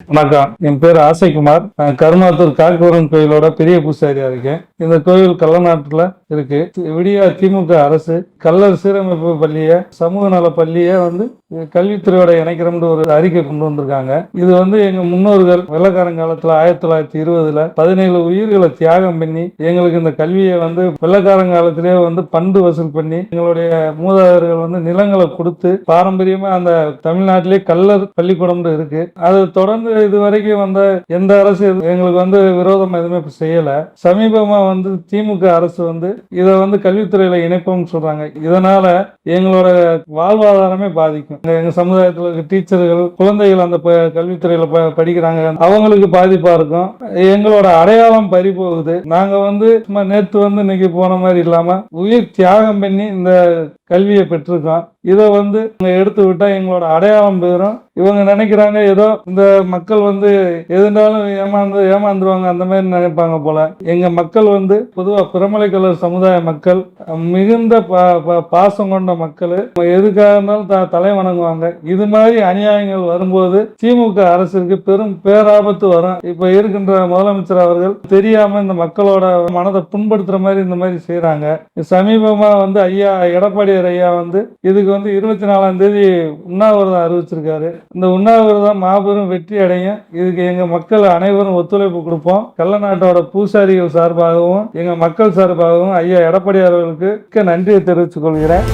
வணக்கம். என் பேர் ஆசைக்குமார். நான் கருமாத்தூர் காக்கவரம் கோயிலோட பெரிய பூசாரியா இருக்கேன். இந்த கோயில் கள்ளநாட்டுல இருக்கு. விடியா திமுக அரசு கள்ளர் சீரமைப்பு பள்ளிய சமூக நல பள்ளிய கல்வித்துறையோட இணைக்கிறோம்னு ஒரு அறிக்கை கொண்டு வந்திருக்காங்க. இது எங்க முன்னோர்கள் வெள்ளக்காரங்காலத்துல 1920 17 உயிர்களை தியாகம் பண்ணி எங்களுக்கு இந்த கல்வியை வெள்ளக்காரங்காலத்திலே பண்டு வசூல் பண்ணி எங்களுடைய மூதாதையர்கள் நிலங்களை கொடுத்து பாரம்பரியமா அந்த தமிழ்நாட்டிலே கள்ளர் பள்ளிக்கூடம் இருக்கு. அது தொடர்ந்து இதுவரைக்கும் எந்த அரசு எங்களுக்கு விரோதம் எதுவுமே செய்யல. சமீபமா திமுக அரசு இதை கல்வித்துறையில இணைப்போம்னு சொல்றாங்க. இதனால எங்களோட வாழ்வாதாரமே பாதிக்கும். எங்க சமுதாயத்தில் இருக்க டீச்சர்கள் குழந்தைகள் அந்த கல்வித்துறையில படிக்கிறாங்க, அவங்களுக்கு பாதிப்பா இருக்கும். எங்களோட அடையாளம் பறி போகுது. நாங்க சும்மா நேற்று இன்னைக்கு போன மாதிரி இல்லாம உயிர் தியாகம் பண்ணி இந்த கல்வியை பெற்றிருக்கோம். இதை எடுத்து விட்டா எங்களோட அடையாளம் போயிடும். இவங்க நினைக்கிறாங்க ஏதோ இந்த மக்கள் எதுனாலும் ஏமாந்துருவாங்க அந்த மாதிரி நினைப்பாங்க போல. எங்க மக்கள் பொதுவா பிரமலை கலர் சமுதாய மக்கள் மிகுந்த பாசம் கொண்ட மக்கள். எதுக்காக இருந்தாலும் தலை வணங்குவாங்க. இது மாதிரி அநியாயங்கள் வரும்போது திமுக அரசுக்கு பெரும் பேராபத்து வரும். இப்ப இருக்கின்ற முதலமைச்சர் அவர்கள் தெரியாம இந்த மக்களோட மனதை புண்படுத்துற மாதிரி இந்த மாதிரி செய்யறாங்க. சமீபமா ஐயா எடப்பாடியார் ஐயா இதுக்கு 24ஆம் தேதி உண்ணாவிரதம் அறிவிச்சிருக்காரு. இந்த உண்ணாவிரதம் மாபெரும் வெற்றி அடையும். இதுக்கு எங்க மக்கள் அனைவரும் ஒத்துழைப்பு கொடுப்போம். கள்ளநாட்டோட பூசாரிகள் சார்பாகவும் எங்க மக்கள் சார்பாகவும் ஐயா எடப்பாடியார் அவர்களுக்கு நன்றியை தெரிவித்துக் கொள்கிறேன்.